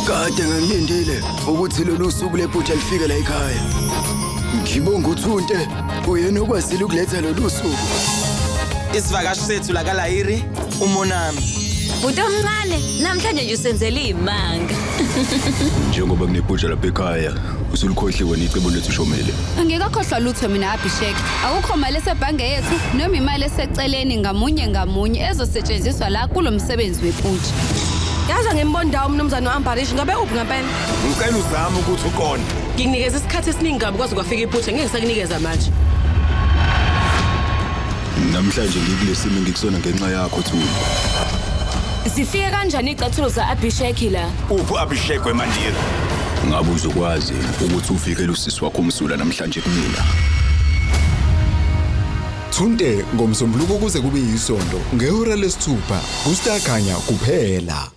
Kade ngangilindile ukuthi lolu suku lephutha lifike la ekhaya. Ngibonga uThunte uyena okwazile ukuletha lolu suku. Isivakashi sethu la kaLayiri uMonami. Bhuti omncane, namhlanje nje usenzele imanga. Njengoba kunephutha lapha ekhaya, usulikhohliwe nicebo lethu Shomele. Angikakhohlwa lutho mina Abhishek. Akukho mali esebhange yethu noma imali eseceleni ngamunye ezosetshenziswa la kulomsebenzi wephutha. Yaza ngembondawo umnumzane uAmbarish ngabe uphi ngempela? Ngicela uzame ukuthi uqonde. Ngikunikeza isikhathi esiningi kabi kwaze kwafika iphutha ngeke sakunikeza manje. Namhlanje ngikulesimo ngikusona ngenxa yakho Thuli. Sifike kanjani icathulo zaAbhishek la? Uphi Abhishek weMandiri? Ngabe uzokwazi ukuthi uvikele usisi wakho umsula namhlanje kumina. Thunte ngomsombuluko kuze kube yisonto ngehora lesithupha kuStar Khanya kuphela.